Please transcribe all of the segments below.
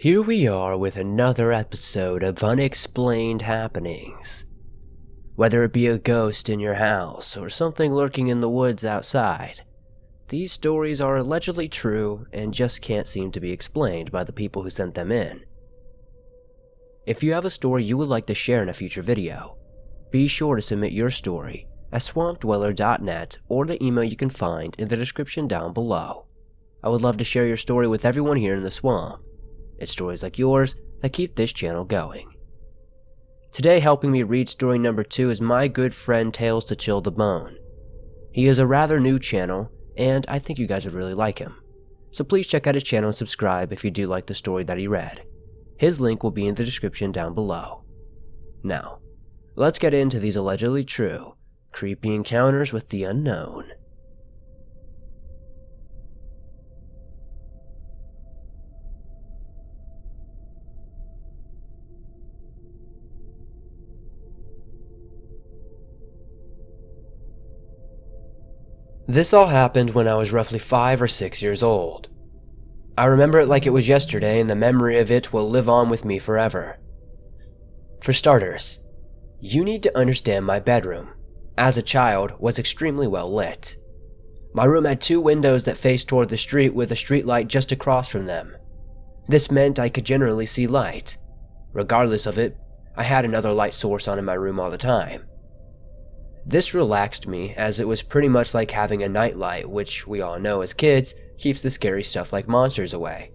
Here we are with another episode of Unexplained Happenings. Whether it be a ghost in your house or something lurking in the woods outside, these stories are allegedly true and just can't seem to be explained by the people who sent them in. If you have a story you would like to share in a future video, be sure to submit your story at swampdweller.net or the email you can find in the description down below. I would love to share your story with everyone here in the swamp. It's stories like yours that keep this channel going. Today, helping me read story number 2 is my good friend Tales to Chill the Bone. He is a rather new channel, and I think you guys would really like him. So please check out his channel and subscribe if you do like the story that he read. His link will be in the description down below. Now, let's get into these allegedly true, creepy encounters with the unknown. This all happened when I was roughly 5 or 6 years old. I remember it like it was yesterday, and the memory of it will live on with me forever. For starters, you need to understand my bedroom, as a child, was extremely well lit. My room had 2 windows that faced toward the street with a street light just across from them. This meant I could generally see light. Regardless of it, I had another light source on in my room all the time. This relaxed me, as it was pretty much like having a nightlight, which we all know as kids keeps the scary stuff like monsters away.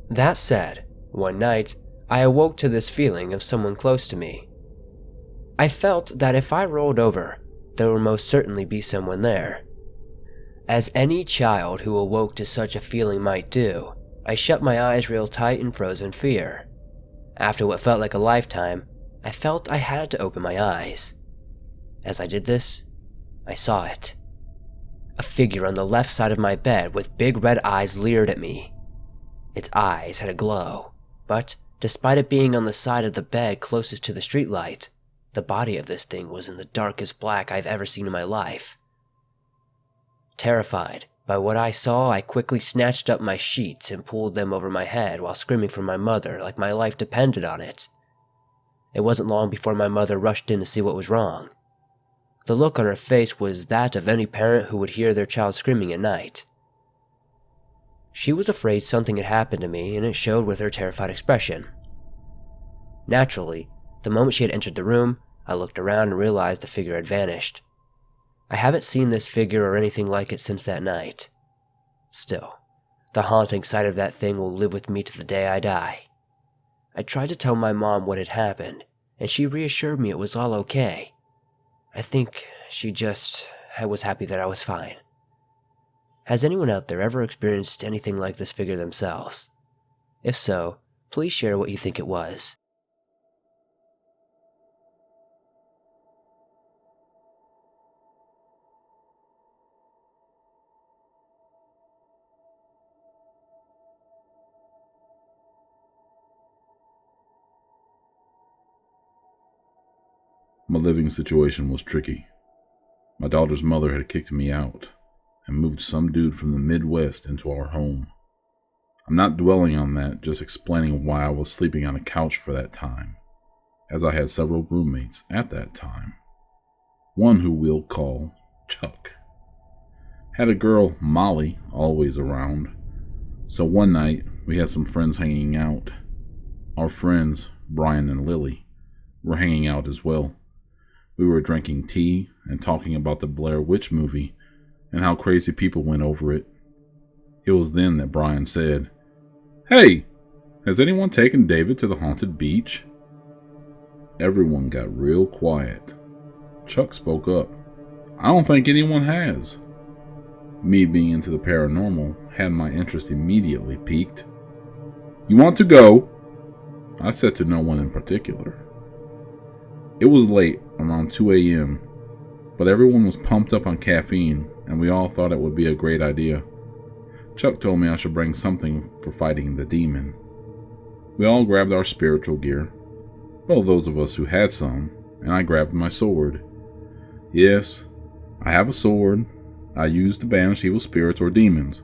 That said, one night, I awoke to this feeling of someone close to me. I felt that if I rolled over, there would most certainly be someone there. As any child who awoke to such a feeling might do, I shut my eyes real tight and froze in fear. After what felt like a lifetime, I felt I had to open my eyes. As I did this, I saw it. A figure on the left side of my bed with big red eyes leered at me. Its eyes had a glow, but despite it being on the side of the bed closest to the streetlight, the body of this thing was in the darkest black I've ever seen in my life. Terrified by what I saw, I quickly snatched up my sheets and pulled them over my head while screaming for my mother like my life depended on it. It wasn't long before my mother rushed in to see what was wrong. The look on her face was that of any parent who would hear their child screaming at night. She was afraid something had happened to me, and it showed with her terrified expression. Naturally, the moment she had entered the room, I looked around and realized the figure had vanished. I haven't seen this figure or anything like it since that night. Still, the haunting sight of that thing will live with me to the day I die. I tried to tell my mom what had happened, and she reassured me it was all okay. I think she just was happy that I was fine. Has anyone out there ever experienced anything like this figure themselves? If so, please share what you think it was. My living situation was tricky. My daughter's mother had kicked me out and moved some dude from the Midwest into our home. I'm not dwelling on that, just explaining why I was sleeping on a couch for that time, as I had several roommates at that time. One who we'll call Chuck. Had a girl, Molly, always around. So one night, we had some friends hanging out. Our friends, Brian and Lily, were hanging out as well. We were drinking tea and talking about the Blair Witch movie and how crazy people went over it. It was then that Brian said, "Hey, has anyone taken David to the haunted beach?" Everyone got real quiet. Chuck spoke up. "I don't think anyone has." Me being into the paranormal had my interest immediately piqued. "You want to go?" I said to no one in particular. It was late, around 2 a.m., but everyone was pumped up on caffeine, and we all thought it would be a great idea. Chuck told me I should bring something for fighting the demon. We all grabbed our spiritual gear, well, those of us who had some, and I grabbed my sword. Yes, I have a sword I use to banish evil spirits or demons,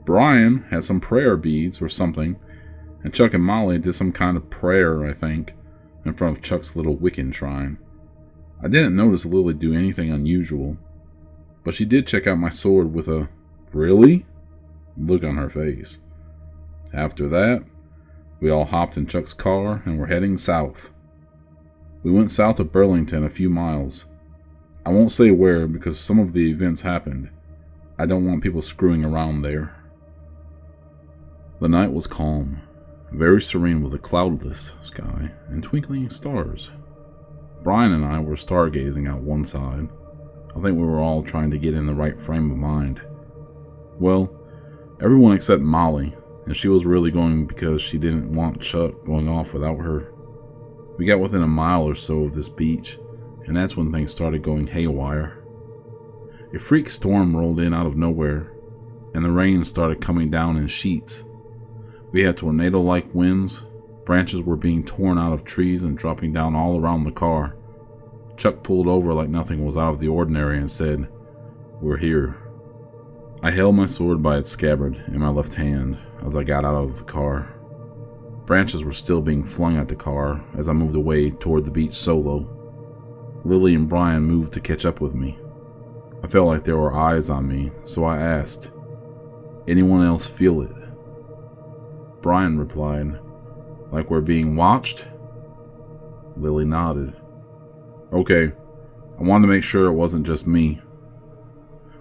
Brian had some prayer beads or something, and Chuck and Molly did some kind of prayer, I think, in front of Chuck's little Wiccan shrine. I didn't notice Lily do anything unusual, but she did check out my sword with a "really?" look on her face. After that, we all hopped in Chuck's car and were heading south. We went south of Burlington a few miles. I won't say where because some of the events happened. I don't want people screwing around there. The night was calm, very serene with a cloudless sky and twinkling stars. Brian and I were stargazing out one side. I think we were all trying to get in the right frame of mind. Well, everyone except Molly, and she was really going because she didn't want Chuck going off without her. We got within a mile or so of this beach, and that's when things started going haywire. A freak storm rolled in out of nowhere, and the rain started coming down in sheets. We had tornado-like winds. Branches were being torn out of trees and dropping down all around the car. Chuck pulled over like nothing was out of the ordinary and said, "We're here." I held my sword by its scabbard in my left hand as I got out of the car. Branches were still being flung at the car as I moved away toward the beach solo. Lily and Brian moved to catch up with me. I felt like there were eyes on me, so I asked, "Anyone else feel it?" Brian replied, "Like we're being watched?" Lily nodded. "Okay, I wanted to make sure it wasn't just me."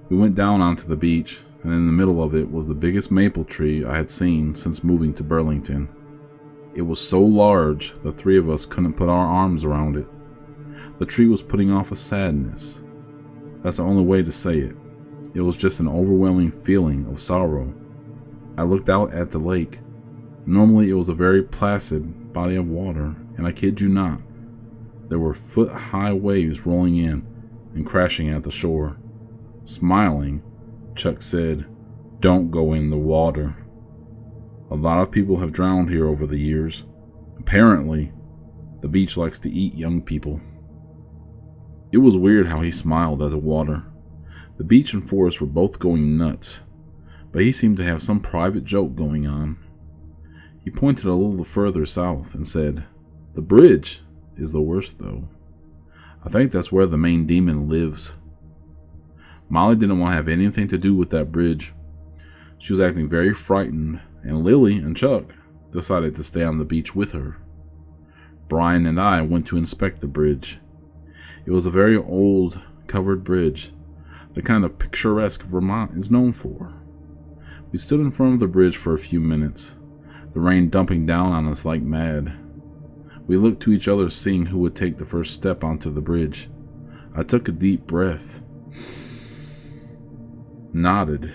We went down onto the beach, and in the middle of it was the biggest maple tree I had seen since moving to Burlington. It was so large, the three of us couldn't put our arms around it. The tree was putting off a sadness. That's the only way to say it. It was just an overwhelming feeling of sorrow. I looked out at the lake. Normally it was a very placid body of water, and I kid you not, there were foot-high waves rolling in and crashing at the shore. Smiling, Chuck said, "Don't go in the water. A lot of people have drowned here over the years. Apparently, the beach likes to eat young people." It was weird how he smiled at the water. The beach and forest were both going nuts, but he seemed to have some private joke going on. He pointed a little further south and said, "The bridge is the worst though. I think that's where the main demon lives." Molly didn't want to have anything to do with that bridge. She was acting very frightened, and Lily and Chuck decided to stay on the beach with her. Brian and I went to inspect the bridge. It was a very old, covered bridge, the kind of picturesque Vermont is known for. We stood in front of the bridge for a few minutes, the rain dumping down on us like mad. We looked to each other, seeing who would take the first step onto the bridge. I took a deep breath, nodded,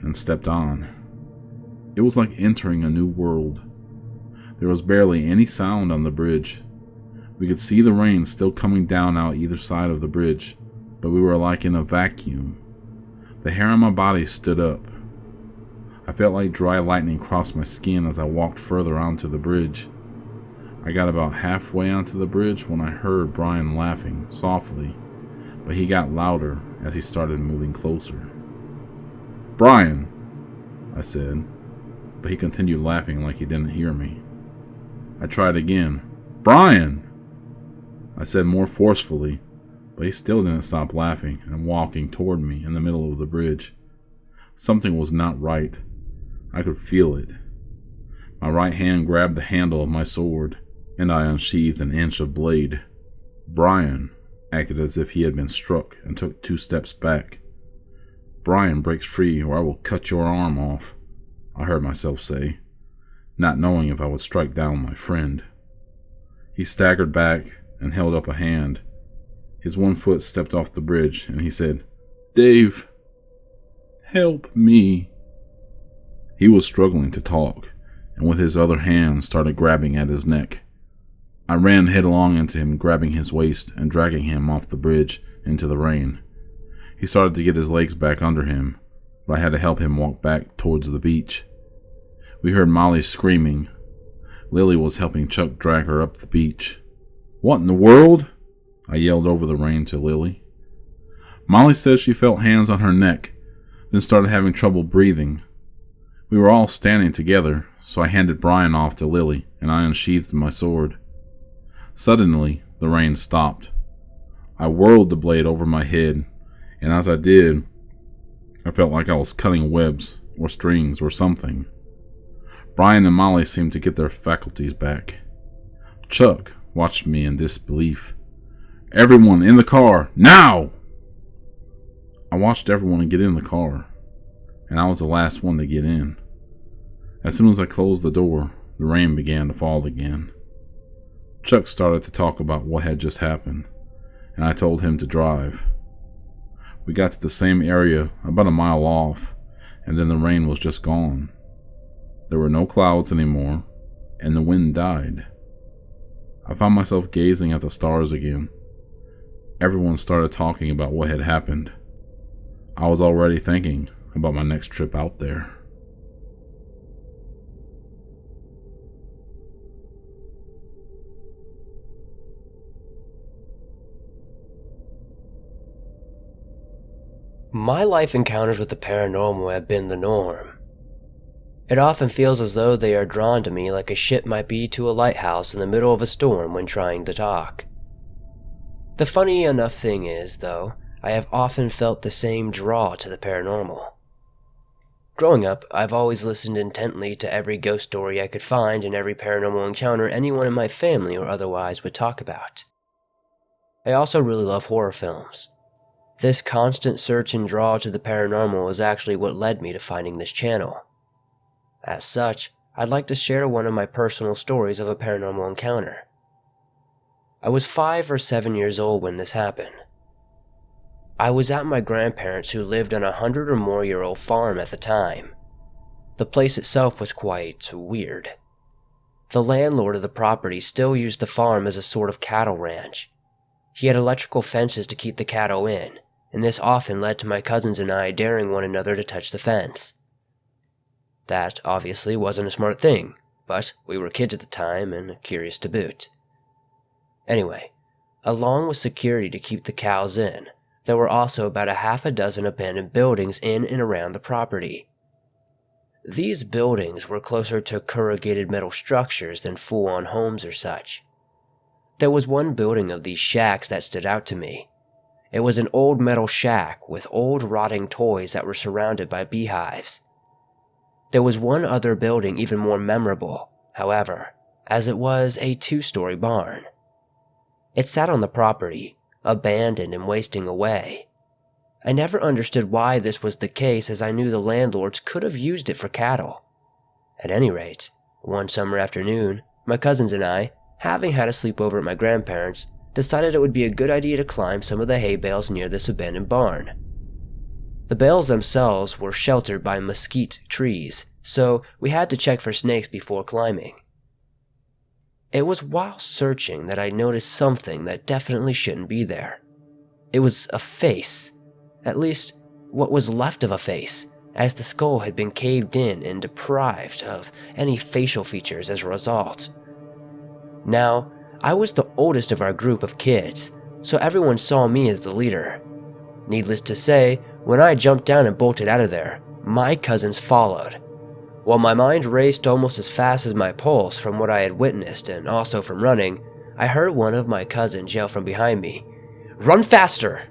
and stepped on. It was like entering a new world. There was barely any sound on the bridge. We could see the rain still coming down out either side of the bridge, but we were like in a vacuum. The hair on my body stood up. I felt like dry lightning crossed my skin as I walked further onto the bridge. I got about halfway onto the bridge when I heard Brian laughing softly, but he got louder as he started moving closer. "Brian," I said, but he continued laughing like he didn't hear me. I tried again. "Brian," I said more forcefully, but he still didn't stop laughing and walking toward me in the middle of the bridge. Something was not right. I could feel it. My right hand grabbed the handle of my sword, and I unsheathed an inch of blade. Brian acted as if he had been struck and took 2 steps back. "Brian breaks free or I will cut your arm off," I heard myself say, not knowing if I would strike down my friend. He staggered back and held up a hand. His one foot stepped off the bridge, and he said, "Dave, help me." He was struggling to talk, and with his other hand started grabbing at his neck. I ran headlong into him, grabbing his waist and dragging him off the bridge into the rain. He started to get his legs back under him, but I had to help him walk back towards the beach. We heard Molly screaming. Lily was helping Chuck drag her up the beach. "What in the world?" I yelled over the rain to Lily. Molly said she felt hands on her neck, then started having trouble breathing. We were all standing together, so I handed Brian off to Lily and I unsheathed my sword. Suddenly, the rain stopped. I whirled the blade over my head, and as I did, I felt like I was cutting webs or strings or something. Brian and Molly seemed to get their faculties back. Chuck watched me in disbelief. "Everyone in the car, now!" I watched everyone get in the car, and I was the last one to get in. As soon as I closed the door, the rain began to fall again. Chuck started to talk about what had just happened, and I told him to drive. We got to the same area about a mile off, and then the rain was just gone. There were no clouds anymore, and the wind died. I found myself gazing at the stars again. Everyone started talking about what had happened. I was already thinking about my next trip out there. My life encounters with the paranormal have been the norm. It often feels as though they are drawn to me like a ship might be to a lighthouse in the middle of a storm when trying to talk. The funny enough thing is, though, I have often felt the same draw to the paranormal. Growing up, I've always listened intently to every ghost story I could find and every paranormal encounter anyone in my family or otherwise would talk about. I also really love horror films. This constant search and draw to the paranormal is actually what led me to finding this channel. As such, I'd like to share one of my personal stories of a paranormal encounter. I was 5 or 7 years old when this happened. I was at my grandparents who lived on a 100 or more year old farm at the time. The place itself was quite weird. The landlord of the property still used the farm as a sort of cattle ranch. He had electrical fences to keep the cattle in, and this often led to my cousins and I daring one another to touch the fence. That obviously wasn't a smart thing, but we were kids at the time and curious to boot. Anyway, along with security to keep the cows in, there were also about a half a dozen abandoned buildings in and around the property. These buildings were closer to corrugated metal structures than full-on homes or such. There was one building of these shacks that stood out to me. It was an old metal shack with old rotting toys that were surrounded by beehives. There was one other building even more memorable, however, as it was a 2-story barn. It sat on the property, abandoned and wasting away. I never understood why this was the case, as I knew the landlords could have used it for cattle. At any rate, one summer afternoon, my cousins and I, having had a sleepover at my grandparents', decided it would be a good idea to climb some of the hay bales near this abandoned barn. The bales themselves were sheltered by mesquite trees, so we had to check for snakes before climbing. It was while searching that I noticed something that definitely shouldn't be there. It was a face, at least what was left of a face, as the skull had been caved in and deprived of any facial features as a result. Now, I was the oldest of our group of kids, so everyone saw me as the leader. Needless to say, when I jumped down and bolted out of there, my cousins followed. While my mind raced almost as fast as my pulse from what I had witnessed and also from running, I heard one of my cousins yell from behind me, "Run faster!"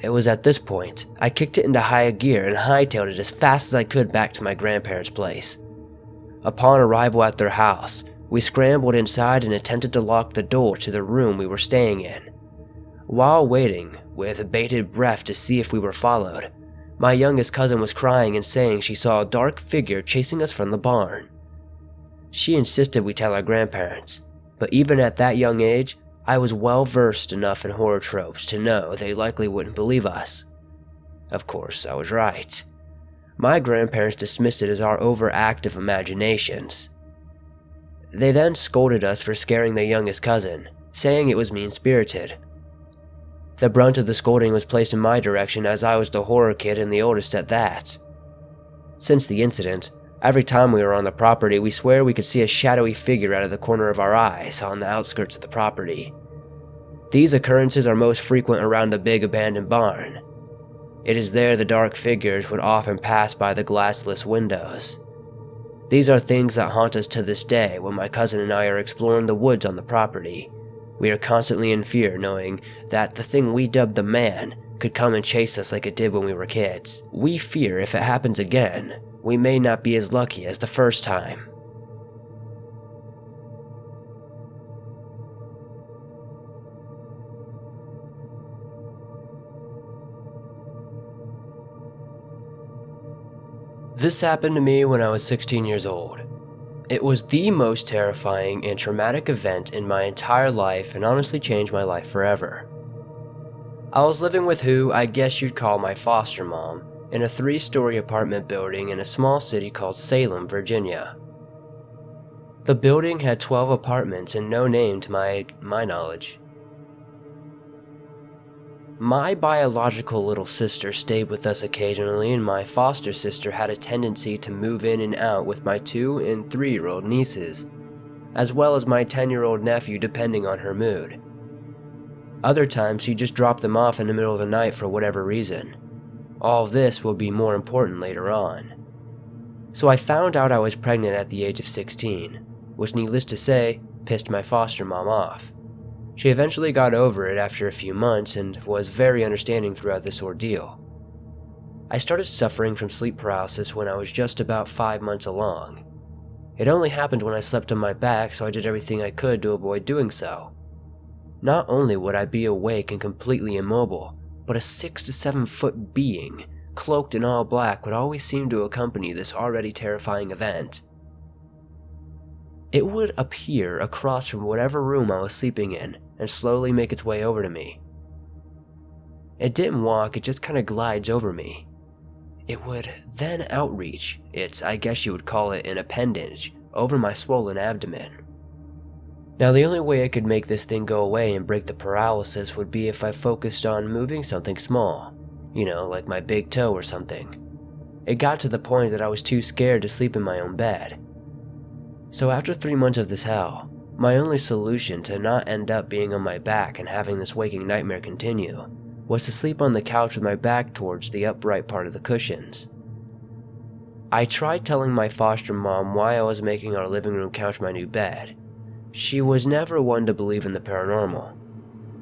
It was at this point I kicked it into high gear and hightailed it as fast as I could back to my grandparents' place. Upon arrival at their house, we scrambled inside and attempted to lock the door to the room we were staying in. While waiting, with bated breath to see if we were followed, my youngest cousin was crying and saying she saw a dark figure chasing us from the barn. She insisted we tell our grandparents, but even at that young age, I was well versed enough in horror tropes to know they likely wouldn't believe us. Of course, I was right. My grandparents dismissed it as our overactive imaginations. They then scolded us for scaring their youngest cousin, saying it was mean-spirited. The brunt of the scolding was placed in my direction, as I was the horror kid and the oldest at that. Since the incident, every time we were on the property, we swear we could see a shadowy figure out of the corner of our eyes on the outskirts of the property. These occurrences are most frequent around the big abandoned barn. It is there the dark figures would often pass by the glassless windows. These are things that haunt us to this day when my cousin and I are exploring the woods on the property. We are constantly in fear knowing that the thing we dubbed the man could come and chase us like it did when we were kids. We fear if it happens again, we may not be as lucky as the first time. This happened to me when I was 16 years old. It was the most terrifying and traumatic event in my entire life and honestly changed my life forever. I was living with who I guess you'd call my foster mom in a 3-story apartment building in a small city called Salem, Virginia. The building had 12 apartments and no name to my knowledge. My biological little sister stayed with us occasionally, and my foster sister had a tendency to move in and out with my 2- and 3-year-old nieces, as well as my 10-year-old nephew depending on her mood. Other times she just dropped them off in the middle of the night for whatever reason. All of this will be more important later on. So I found out I was pregnant at the age of 16, which needless to say, pissed my foster mom off. She eventually got over it after a few months and was very understanding throughout this ordeal. I started suffering from sleep paralysis when I was just about 5 months along. It only happened when I slept on my back, so I did everything I could to avoid doing so. Not only would I be awake and completely immobile, but a 6 to 7 foot being, cloaked in all black, would always seem to accompany this already terrifying event. It would appear across from whatever room I was sleeping in and slowly make its way over to me. It didn't walk, it just kind of glides over me. It would then outreach its, I guess you would call it an appendage, over my swollen abdomen. Now the only way I could make this thing go away and break the paralysis would be if I focused on moving something small, like my big toe or something. It got to the point that I was too scared to sleep in my own bed. So after 3 months of this hell, my only solution to not end up being on my back and having this waking nightmare continue was to sleep on the couch with my back towards the upright part of the cushions. I tried telling my foster mom why I was making our living room couch my new bed. She was never one to believe in the paranormal,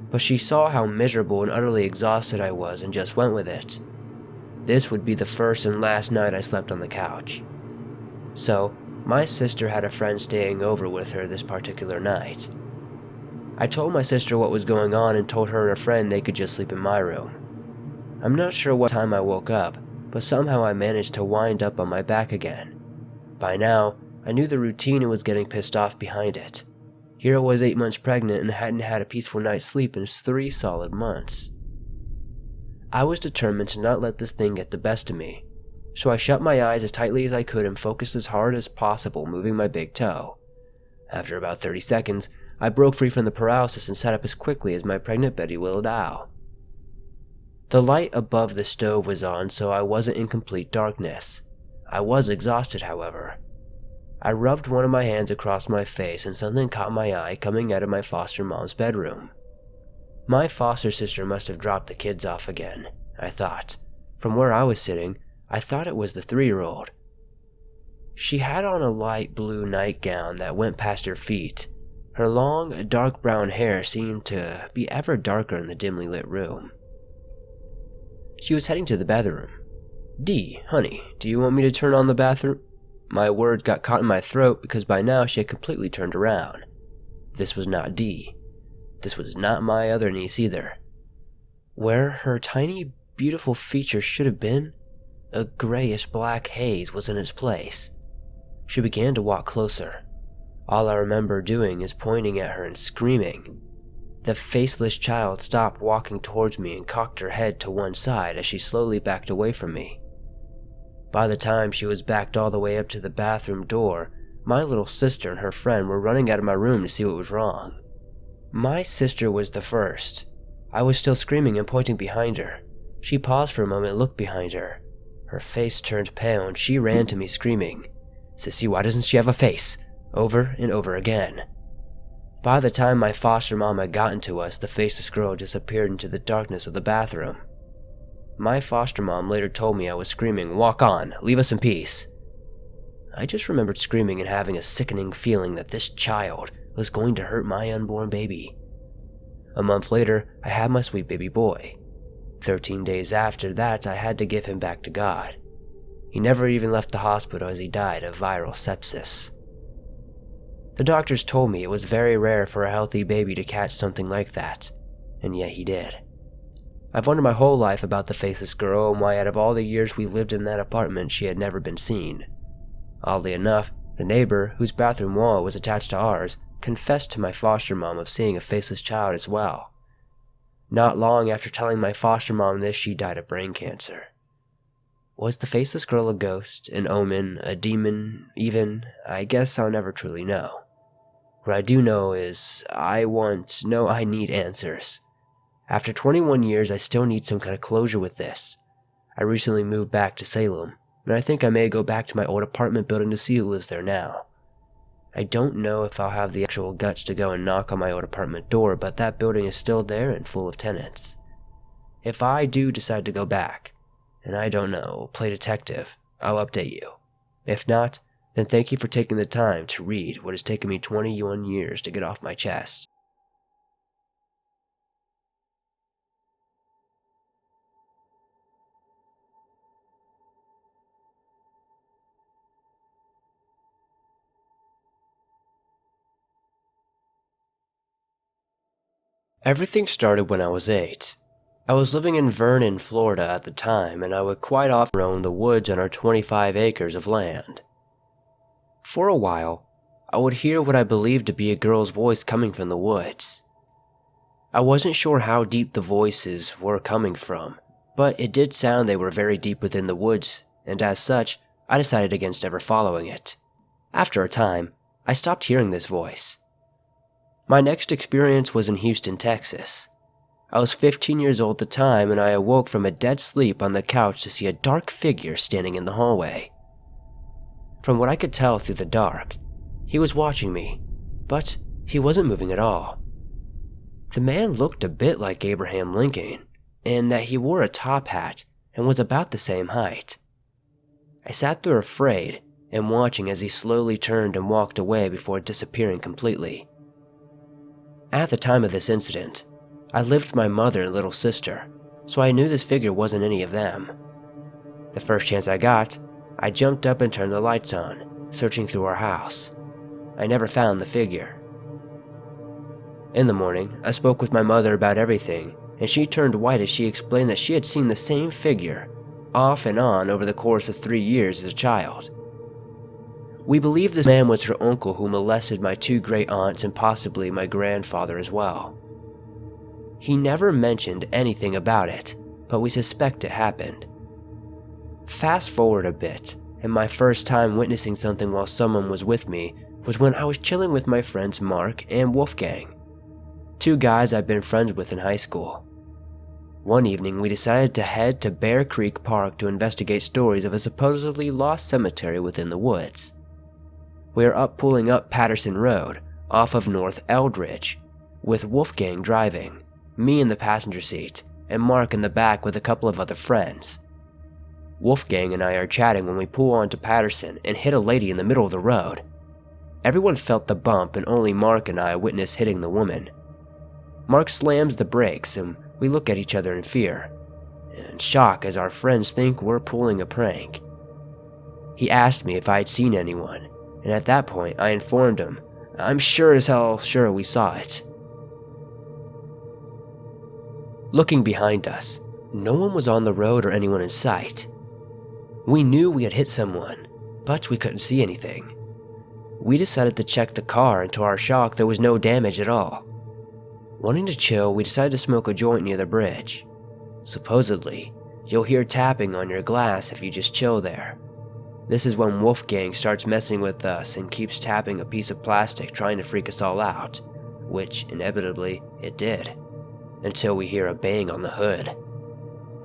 but she saw how miserable and utterly exhausted I was and just went with it. This would be the first and last night I slept on the couch. So, my sister had a friend staying over with her this particular night. I told my sister what was going on and told her and her friend they could just sleep in my room. I'm not sure what time I woke up, but somehow I managed to wind up on my back again. By now, I knew the routine and was getting pissed off behind it. Here I was 8 months pregnant and hadn't had a peaceful night's sleep in 3 solid months. I was determined to not let this thing get the best of me, so I shut my eyes as tightly as I could and focused as hard as possible moving my big toe. After about 30 seconds, I broke free from the paralysis and sat up as quickly as my pregnant Betty will allow. The light above the stove was on, so I wasn't in complete darkness. I was exhausted, however. I rubbed one of my hands across my face and something caught my eye coming out of my foster mom's bedroom. My foster sister must have dropped the kids off again, I thought. From where I was sitting, I thought it was the 3-year-old. She had on a light blue nightgown that went past her feet. Her long, dark brown hair seemed to be ever darker in the dimly lit room. She was heading to the bathroom. "Dee, honey, do you want me to turn on the bathroom?" My words got caught in my throat because by now she had completely turned around. This was not Dee. This was not my other niece either. Where her tiny, beautiful features should have been, a grayish-black haze was in its place. She began to walk closer. All I remember doing is pointing at her and screaming. The faceless child stopped walking towards me and cocked her head to one side as she slowly backed away from me. By the time she was backed all the way up to the bathroom door, my little sister and her friend were running out of my room to see what was wrong. My sister was the first. I was still screaming and pointing behind her. She paused for a moment and looked behind her. Her face turned pale and she ran to me screaming, "Sissy, why doesn't she have a face?" over and over again. By the time my foster mom had gotten to us, the faceless girl disappeared into the darkness of the bathroom. My foster mom later told me I was screaming, "Walk on, leave us in peace." I just remembered screaming and having a sickening feeling that this child was going to hurt my unborn baby. A month later, I had my sweet baby boy. 13 days after that, I had to give him back to God. He never even left the hospital as he died of viral sepsis. The doctors told me it was very rare for a healthy baby to catch something like that, and yet he did. I've wondered my whole life about the faceless girl and why out of all the years we lived in that apartment she had never been seen. Oddly enough, the neighbor, whose bathroom wall was attached to ours, confessed to my foster mom of seeing a faceless child as well. Not long after telling my foster mom this, she died of brain cancer. Was the faceless girl a ghost, an omen, a demon, even? I guess I'll never truly know. What I do know is I need answers. After 21 years, I still need some kind of closure with this. I recently moved back to Salem, and I think I may go back to my old apartment building to see who lives there now. I don't know if I'll have the actual guts to go and knock on my old apartment door, but that building is still there and full of tenants. If I do decide to go back, and I don't know, play detective, I'll update you. If not, then thank you for taking the time to read what has taken me 21 years to get off my chest. Everything started when I was 8. I was living in Vernon, Florida at the time, and I would quite often roam the woods on our 25 acres of land. For a while, I would hear what I believed to be a girl's voice coming from the woods. I wasn't sure how deep the voices were coming from, but it did sound they were very deep within the woods, and as such, I decided against ever following it. After a time, I stopped hearing this voice. My next experience was in Houston, Texas. I was 15 years old at the time, and I awoke from a dead sleep on the couch to see a dark figure standing in the hallway. From what I could tell through the dark, he was watching me, but he wasn't moving at all. The man looked a bit like Abraham Lincoln, in that he wore a top hat and was about the same height. I sat there afraid and watching as he slowly turned and walked away before disappearing completely. At the time of this incident, I lived with my mother and little sister, so I knew this figure wasn't any of them. The first chance I got, I jumped up and turned the lights on, searching through our house. I never found the figure. In the morning, I spoke with my mother about everything, and she turned white as she explained that she had seen the same figure, off and on over the course of 3 years as a child. We believe this man was her uncle who molested my 2 great aunts and possibly my grandfather as well. He never mentioned anything about it, but we suspect it happened. Fast forward a bit, and my first time witnessing something while someone was with me was when I was chilling with my friends Mark and Wolfgang, 2 guys I'd been friends with in high school. One evening, we decided to head to Bear Creek Park to investigate stories of a supposedly lost cemetery within the woods. We were pulling up Patterson Road, off of North Eldridge, with Wolfgang driving, me in the passenger seat, and Mark in the back with a couple of other friends. Wolfgang and I are chatting when we pull onto Patterson and hit a lady in the middle of the road. Everyone felt the bump and only Mark and I witnessed hitting the woman. Mark slams the brakes and we look at each other in fear, and shock as our friends think we're pulling a prank. He asked me if I had seen anyone, and at that point I informed him, I'm sure as hell sure we saw it. Looking behind us, no one was on the road or anyone in sight. We knew we had hit someone, but we couldn't see anything. We decided to check the car, and to our shock there was no damage at all. Wanting to chill, we decided to smoke a joint near the bridge. Supposedly, you'll hear tapping on your glass if you just chill there. This is when Wolfgang starts messing with us and keeps tapping a piece of plastic trying to freak us all out, which inevitably it did, until we hear a bang on the hood.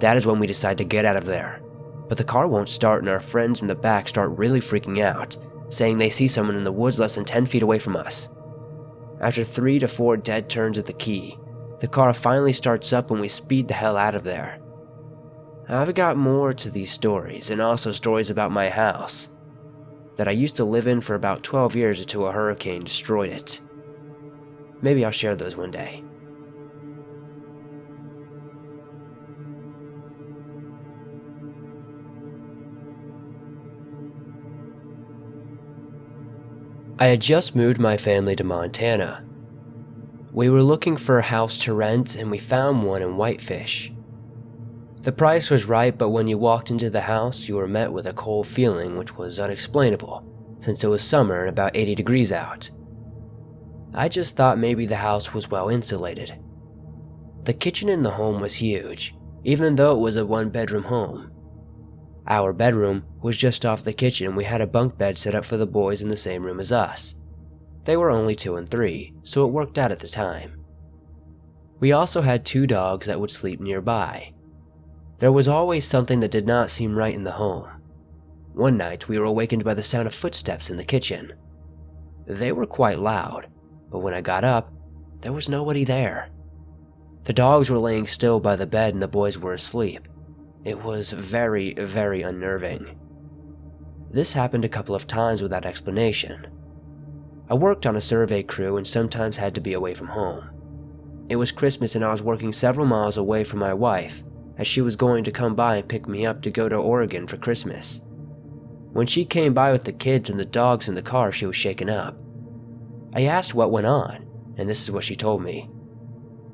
That is when we decide to get out of there, but the car won't start and our friends in the back start really freaking out, saying they see someone in the woods less than 10 feet away from us. After 3 to 4 dead turns of the key, the car finally starts up and we speed the hell out of there. I've got more to these stories, and also stories about my house that I used to live in for about 12 years until a hurricane destroyed it. Maybe I'll share those one day. I had just moved my family to Montana. We were looking for a house to rent, and we found one in Whitefish. The price was right, but when you walked into the house, you were met with a cold feeling which was unexplainable, since it was summer and about 80 degrees out. I just thought maybe the house was well insulated. The kitchen in the home was huge, even though it was a one-bedroom home. Our bedroom was just off the kitchen, and we had a bunk bed set up for the boys in the same room as us. They were only 2 and 3, so it worked out at the time. We also had 2 dogs that would sleep nearby. There was always something that did not seem right in the home. One night, we were awakened by the sound of footsteps in the kitchen. They were quite loud, but when I got up, there was nobody there. The dogs were laying still by the bed and the boys were asleep. It was very, very unnerving. This happened a couple of times without explanation. I worked on a survey crew and sometimes had to be away from home. It was Christmas and I was working several miles away from my wife, as she was going to come by and pick me up to go to Oregon for Christmas. When she came by with the kids and the dogs in the car, she was shaken up. I asked what went on, and this is what she told me.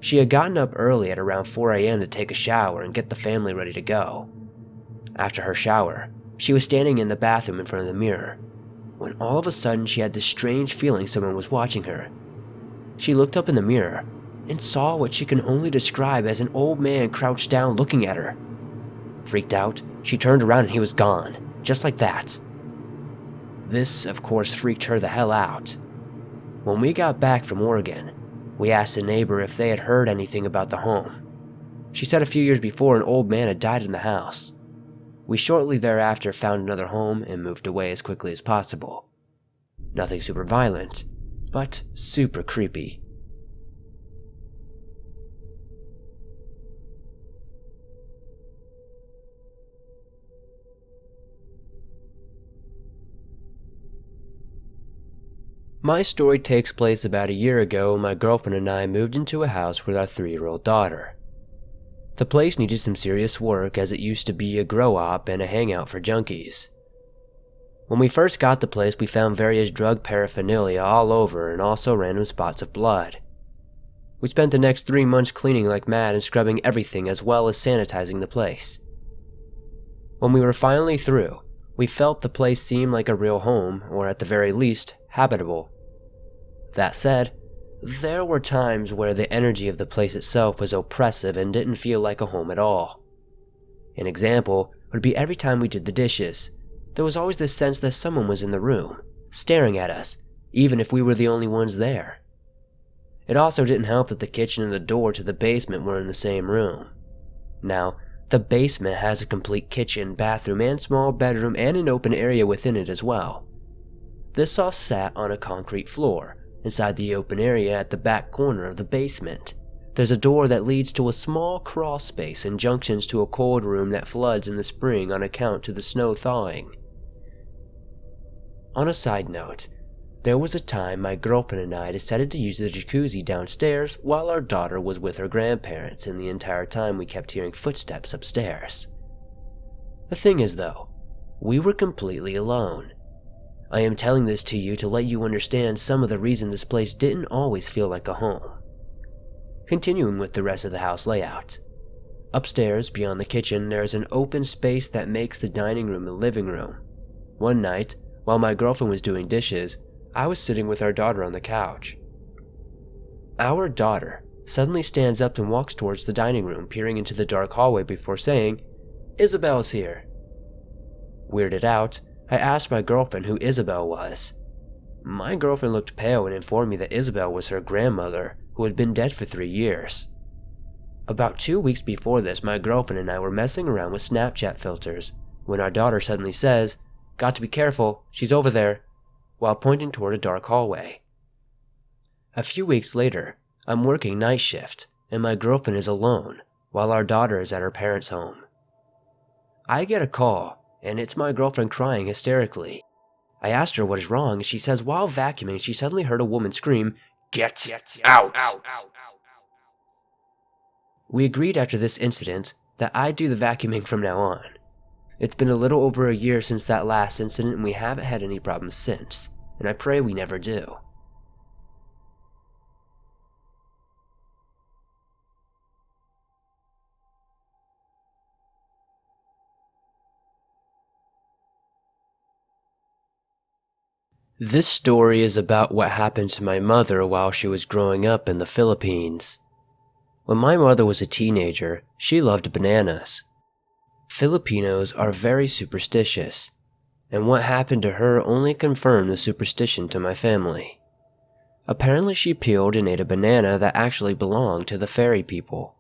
She had gotten up early at around 4 a.m. to take a shower and get the family ready to go. After her shower, she was standing in the bathroom in front of the mirror, when all of a sudden she had this strange feeling someone was watching her. She looked up in the mirror and saw what she can only describe as an old man crouched down looking at her. Freaked out, she turned around and he was gone, just like that. This, of course, freaked her the hell out. When we got back from Oregon, we asked a neighbor if they had heard anything about the home. She said a few years before an old man had died in the house. We shortly thereafter found another home and moved away as quickly as possible. Nothing super violent, but super creepy. My story takes place about a year ago when my girlfriend and I moved into a house with our 3-year-old daughter. The place needed some serious work as it used to be a grow-op and a hangout for junkies. When we first got the place, we found various drug paraphernalia all over and also random spots of blood. We spent the next 3 months cleaning like mad and scrubbing everything as well as sanitizing the place. When we were finally through, we felt the place seemed like a real home, or at the very least, habitable. That said, there were times where the energy of the place itself was oppressive and didn't feel like a home at all. An example would be every time we did the dishes, there was always this sense that someone was in the room, staring at us, even if we were the only ones there. It also didn't help that the kitchen and the door to the basement were in the same room. Now, the basement has a complete kitchen, bathroom, and small bedroom and an open area within it as well. This all sat on a concrete floor. Inside the open area at the back corner of the basement, there's a door that leads to a small crawl space and junctions to a cold room that floods in the spring on account to the snow thawing. On a side note, there was a time my girlfriend and I decided to use the jacuzzi downstairs while our daughter was with her grandparents, and the entire time we kept hearing footsteps upstairs. The thing is though, we were completely alone. I am telling this to you to let you understand some of the reason this place didn't always feel like a home. Continuing with the rest of the house layout. Upstairs, beyond the kitchen, there is an open space that makes the dining room and living room. One night, while my girlfriend was doing dishes, I was sitting with our daughter on the couch. Our daughter suddenly stands up and walks towards the dining room, peering into the dark hallway before saying, "Isabel's here." Weirded out, I asked my girlfriend who Isabel was. My girlfriend looked pale and informed me that Isabel was her grandmother, who had been dead for 3 years. About 2 weeks before this, my girlfriend and I were messing around with Snapchat filters, when our daughter suddenly says, "Got to be careful, she's over there," while pointing toward a dark hallway. A few weeks later, I'm working night shift, and my girlfriend is alone, while our daughter is at her parents' home. I get a call, and it's my girlfriend crying hysterically. I asked her what is wrong, and she says while vacuuming, she suddenly heard a woman scream, "Get out!" We agreed after this incident that I'd do the vacuuming from now on. It's been a little over a year since that last incident, and we haven't had any problems since, and I pray we never do. This story is about what happened to my mother while she was growing up in the Philippines. When my mother was a teenager, she loved bananas. Filipinos are very superstitious, and what happened to her only confirmed the superstition to my family. Apparently she peeled and ate a banana that actually belonged to the fairy people.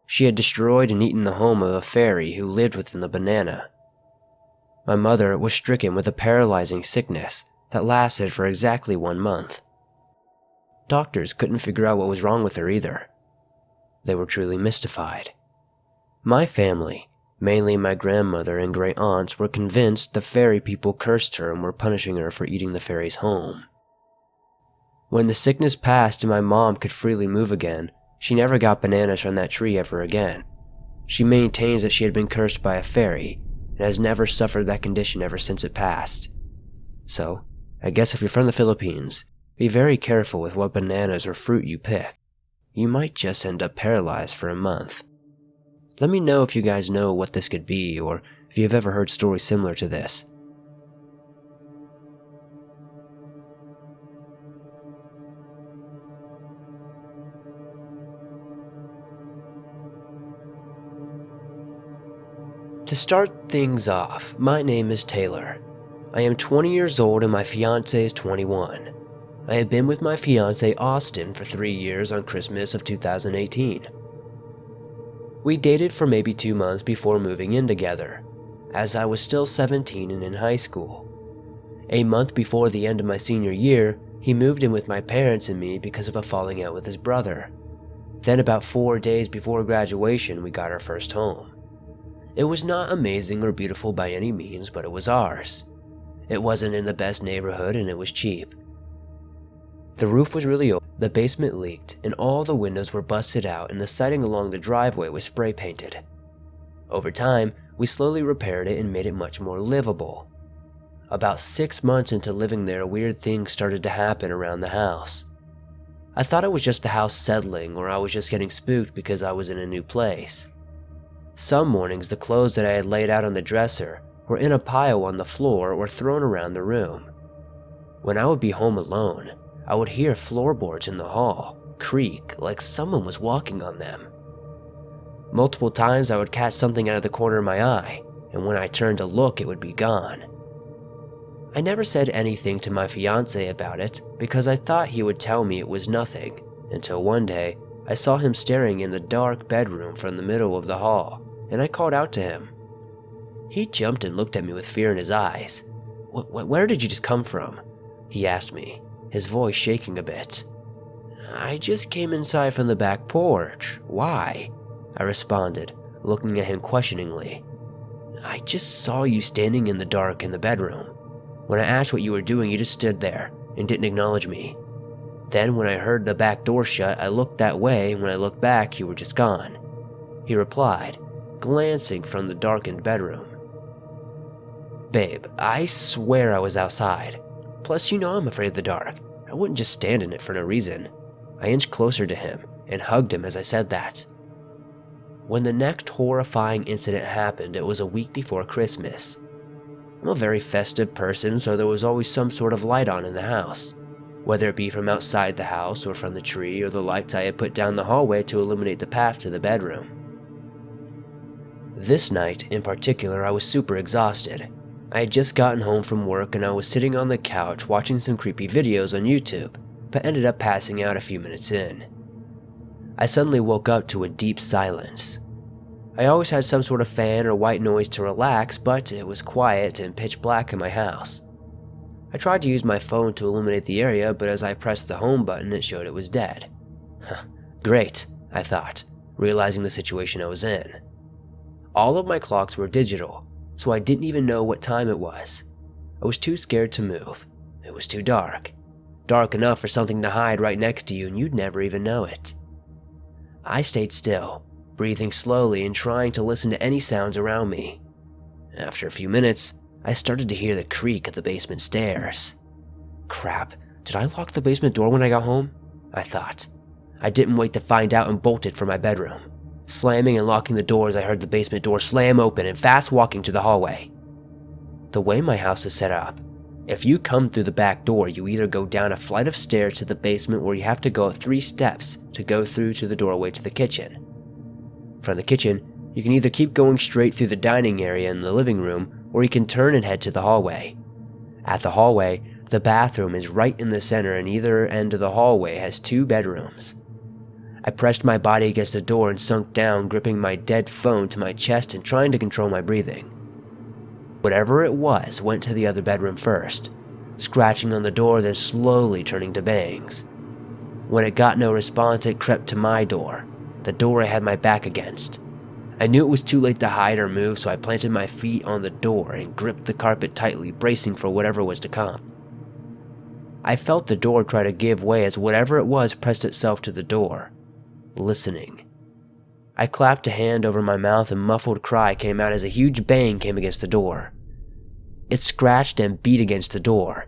She had destroyed and eaten the home of a fairy who lived within the banana. My mother was stricken with a paralyzing sickness that lasted for exactly 1 month. Doctors couldn't figure out what was wrong with her either. They were truly mystified. My family, mainly my grandmother and great aunts, were convinced the fairy people cursed her and were punishing her for eating the fairy's home. When the sickness passed and my mom could freely move again, she never got bananas from that tree ever again. She maintains that she had been cursed by a fairy and has never suffered that condition ever since it passed. So, I guess if you're from the Philippines, be very careful with what bananas or fruit you pick. You might just end up paralyzed for a month. Let me know if you guys know what this could be, or if you've ever heard stories similar to this. To start things off, my name is Taylor. I am 20 years old and my fiancé is 21. I have been with my fiancé Austin for 3 years on Christmas of 2018. We dated for maybe 2 months before moving in together, as I was still 17 and in high school. A month before the end of my senior year, he moved in with my parents and me because of a falling out with his brother. Then about 4 days before graduation, we got our first home. It was not amazing or beautiful by any means, but it was ours. It wasn't in the best neighborhood and it was cheap. The roof was really old, the basement leaked, and all the windows were busted out and the siding along the driveway was spray painted. Over time, we slowly repaired it and made it much more livable. About 6 months into living there, weird things started to happen around the house. I thought it was just the house settling, or I was just getting spooked because I was in a new place. Some mornings, the clothes that I had laid out on the dresser were in a pile on the floor or thrown around the room. When I would be home alone, I would hear floorboards in the hall creak like someone was walking on them. Multiple times I would catch something out of the corner of my eye, and when I turned to look, it would be gone. I never said anything to my fiancé about it because I thought he would tell me it was nothing, until one day I saw him staring in the dark bedroom from the middle of the hall, and I called out to him. He jumped and looked at me with fear in his eyes. Where did you just come from?" he asked me, his voice shaking a bit. "I just came inside from the back porch. Why?" I responded, looking at him questioningly. "I just saw you standing in the dark in the bedroom. When I asked what you were doing, you just stood there and didn't acknowledge me. Then when I heard the back door shut, I looked that way, and when I looked back, you were just gone," he replied, glancing from the darkened bedroom. "Babe, I swear I was outside. Plus, you know I'm afraid of the dark. I wouldn't just stand in it for no reason." I inched closer to him and hugged him as I said that. When the next horrifying incident happened, it was a week before Christmas. I'm a very festive person, so there was always some sort of light on in the house, whether it be from outside the house or from the tree or the lights I had put down the hallway to illuminate the path to the bedroom. This night, in particular, I was super exhausted. I had just gotten home from work and I was sitting on the couch watching some creepy videos on YouTube, but ended up passing out a few minutes in. I suddenly woke up to a deep silence. I always had some sort of fan or white noise to relax, but it was quiet and pitch black in my house. I tried to use my phone to illuminate the area, but as I pressed the home button, it showed it was dead. Great, I thought, realizing the situation I was in. All of my clocks were digital, so I didn't even know what time it was. I was too scared to move. It was too dark. Dark enough for something to hide right next to you and you'd never even know it. I stayed still, breathing slowly and trying to listen to any sounds around me. After a few minutes, I started to hear the creak of the basement stairs. Crap, did I lock the basement door when I got home? I thought. I didn't wait to find out and bolted for my bedroom. Slamming and locking the doors, I heard the basement door slam open and fast walking to the hallway. The way my house is set up, if you come through the back door, you either go down a flight of stairs to the basement where you have to go up 3 steps to go through to the doorway to the kitchen. From the kitchen, you can either keep going straight through the dining area and the living room, or you can turn and head to the hallway. At the hallway, the bathroom is right in the center and either end of the hallway has 2 bedrooms. I pressed my body against the door and sunk down, gripping my dead phone to my chest and trying to control my breathing. Whatever it was went to the other bedroom first, scratching on the door then slowly turning to bangs. When it got no response, it crept to my door, the door I had my back against. I knew it was too late to hide or move, so I planted my feet on the door and gripped the carpet tightly, bracing for whatever was to come. I felt the door try to give way as whatever it was pressed itself to the door, listening. I clapped a hand over my mouth and a muffled cry came out as a huge bang came against the door. It scratched and beat against the door.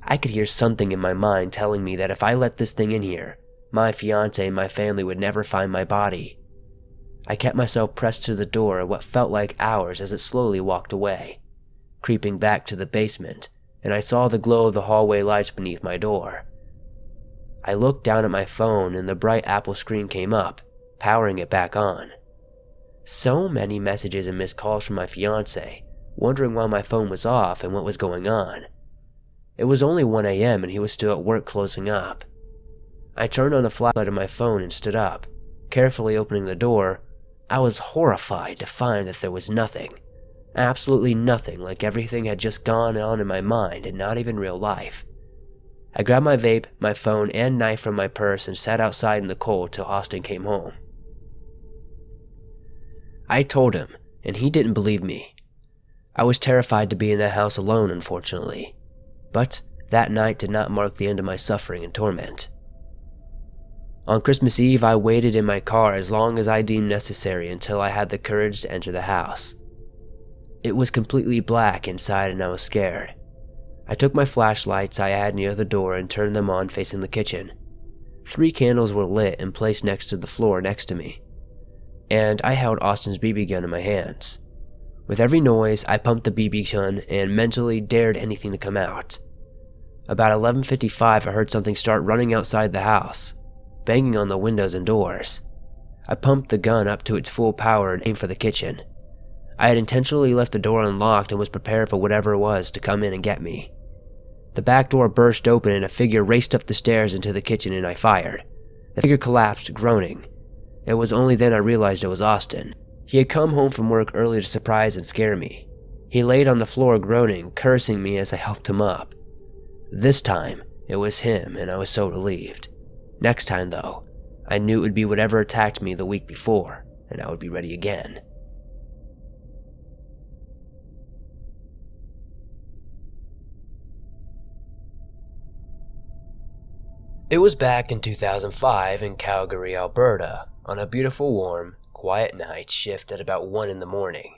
I could hear something in my mind telling me that if I let this thing in here, my fiancé and my family would never find my body. I kept myself pressed to the door what felt like hours as it slowly walked away, creeping back to the basement, and I saw the glow of the hallway lights beneath my door. I looked down at my phone and the bright Apple screen came up, powering it back on. So many messages and missed calls from my fiancé, wondering why my phone was off and what was going on. It was only 1 a.m. and he was still at work closing up. I turned on the flashlight of my phone and stood up, carefully opening the door. I was horrified to find that there was nothing. Absolutely nothing, like everything had just gone on in my mind and not even real life. I grabbed my vape, my phone, and knife from my purse and sat outside in the cold till Austin came home. I told him, and he didn't believe me. I was terrified to be in that house alone, unfortunately. But that night did not mark the end of my suffering and torment. On Christmas Eve, I waited in my car as long as I deemed necessary until I had the courage to enter the house. It was completely black inside and I was scared. I took my flashlights I had near the door and turned them on facing the kitchen. 3 candles were lit and placed next to the floor next to me. And I held Austin's BB gun in my hands. With every noise, I pumped the BB gun and mentally dared anything to come out. About 11:55, I heard something start running outside the house, banging on the windows and doors. I pumped the gun up to its full power and aimed for the kitchen. I had intentionally left the door unlocked and was prepared for whatever it was to come in and get me. The back door burst open and a figure raced up the stairs into the kitchen and I fired. The figure collapsed, groaning. It was only then I realized it was Austin. He had come home from work early to surprise and scare me. He laid on the floor groaning, cursing me as I helped him up. This time, it was him and I was so relieved. Next time though, I knew it would be whatever attacked me the week before, and I would be ready again. It was back in 2005 in Calgary, Alberta, on a beautiful, warm, quiet night shift at about 1 in the morning.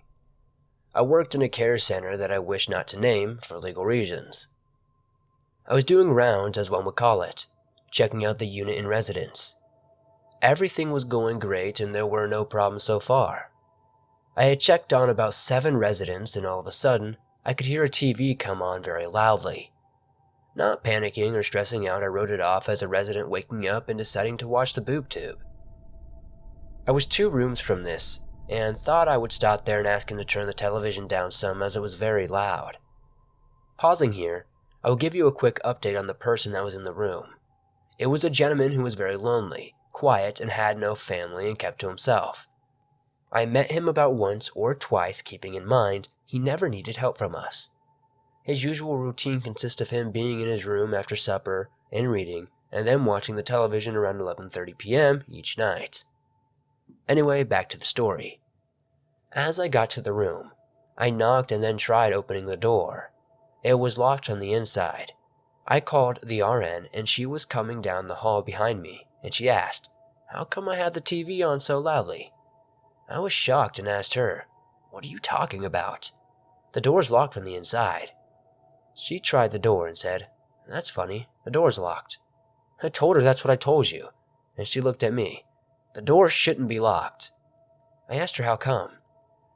I worked in a care center that I wish not to name for legal reasons. I was doing rounds, as one would call it, checking out the unit and residents. Everything was going great and there were no problems so far. I had checked on about 7 residents and all of a sudden, I could hear a TV come on very loudly. Not panicking or stressing out, I wrote it off as a resident waking up and deciding to watch the boob tube. I was 2 rooms from this, and thought I would stop there and ask him to turn the television down some as it was very loud. Pausing here, I will give you a quick update on the person that was in the room. It was a gentleman who was very lonely, quiet, and had no family and kept to himself. I met him about once or twice, keeping in mind he never needed help from us. His usual routine consists of him being in his room after supper and reading, and then watching the television around 11:30 p.m. each night. Anyway, back to the story. As I got to the room, I knocked and then tried opening the door. It was locked on the inside. I called the RN and she was coming down the hall behind me, and she asked, "How come I had the TV on so loudly?" I was shocked and asked her, "What are you talking about? The door's locked from the inside." She tried the door and said, "That's funny, the door's locked." I told her that's what I told you, and she looked at me. "The door shouldn't be locked." I asked her how come.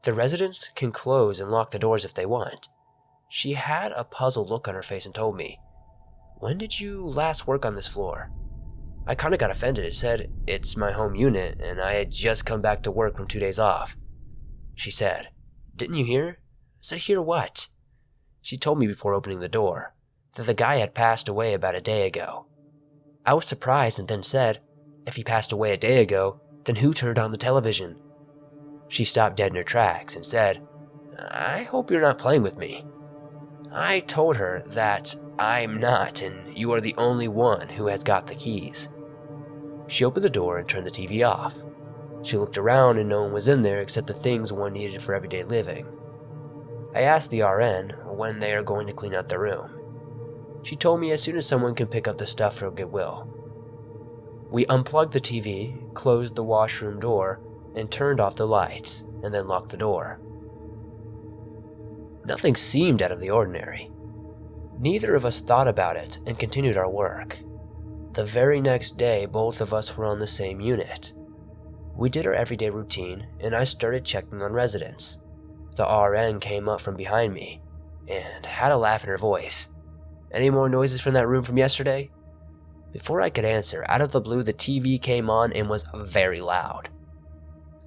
The residents can close and lock the doors if they want. She had a puzzled look on her face and told me, "When did you last work on this floor?" I kinda got offended and said it's my home unit and I had just come back to work from 2 days off. She said, "Didn't you hear?" I said, "Hear what?" She told me before opening the door that the guy had passed away about a day ago. I was surprised and then said, "If he passed away a day ago, then who turned on the television?" She stopped dead in her tracks and said, "I hope you're not playing with me." I told her that I'm not and you are the only one who has got the keys. She opened the door and turned the TV off. She looked around and no one was in there except the things one needed for everyday living. I asked the RN when they are going to clean out the room. She told me as soon as someone can pick up the stuff for Goodwill. We unplugged the TV, closed the washroom door, and turned off the lights, and then locked the door. Nothing seemed out of the ordinary. Neither of us thought about it and continued our work. The very next day, both of us were on the same unit. We did our everyday routine, and I started checking on residents. The RN came up from behind me and had a laugh in her voice. "Any more noises from that room from yesterday?" Before I could answer, out of the blue the TV came on and was very loud.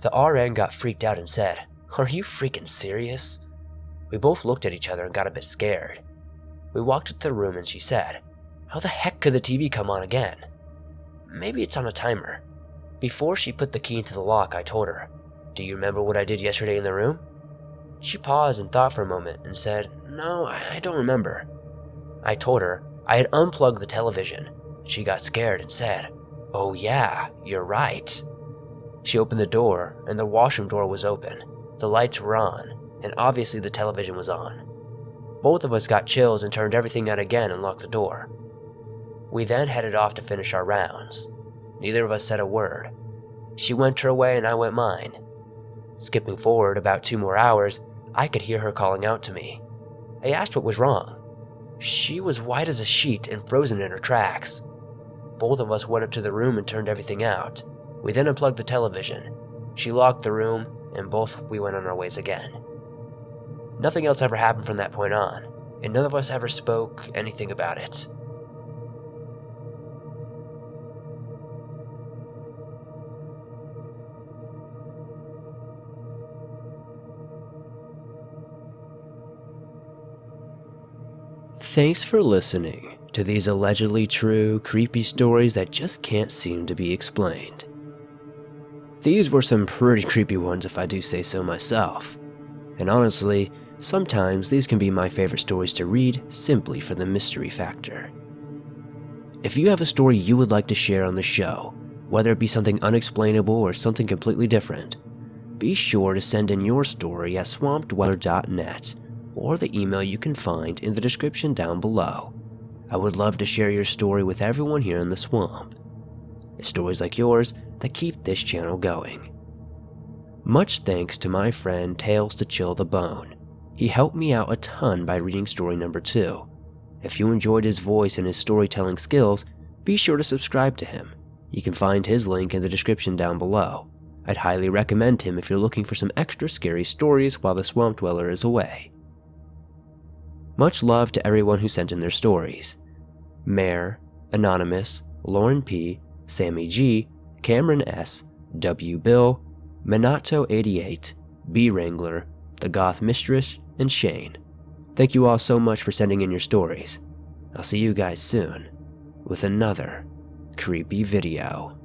The RN got freaked out and said, "Are you freaking serious?" We both looked at each other and got a bit scared. We walked into the room and she said, "How the heck could the TV come on again?" "Maybe it's on a timer." Before she put the key into the lock, I told her, "Do you remember what I did yesterday in the room?" She paused and thought for a moment and said, "No, I don't remember." I told her I had unplugged the television. She got scared and said, "Oh yeah, you're right." She opened the door and the washroom door was open. The lights were on, and obviously the television was on. Both of us got chills and turned everything out again and locked the door. We then headed off to finish our rounds. Neither of us said a word. She went her way and I went mine. Skipping forward about 2 more hours, I could hear her calling out to me. I asked what was wrong. She was white as a sheet and frozen in her tracks. Both of us went up to the room and turned everything out. We then unplugged the television. She locked the room, and both we went on our ways again. Nothing else ever happened from that point on, and none of us ever spoke anything about it. Thanks for listening to these allegedly true, creepy stories that just can't seem to be explained. These were some pretty creepy ones if I do say so myself. And honestly, sometimes these can be my favorite stories to read simply for the mystery factor. If you have a story you would like to share on the show, whether it be something unexplainable or something completely different, be sure to send in your story at swampdweller.net or the email you can find in the description down below. I would love to share your story with everyone here in the swamp. It's stories like yours that keep this channel going. Much thanks to my friend Tales to Chill the Bone. He helped me out a ton by reading story number 2. If you enjoyed his voice and his storytelling skills, be sure to subscribe to him. You can find his link in the description down below. I'd highly recommend him if you're looking for some extra scary stories while the Swamp Dweller is away. Much love to everyone who sent in their stories. Mare, Anonymous, Lauren P., Sammy G., Cameron S., W. Bill, Minato88, B. Wrangler, The Goth Mistress, and Shane. Thank you all so much for sending in your stories. I'll see you guys soon with another creepy video.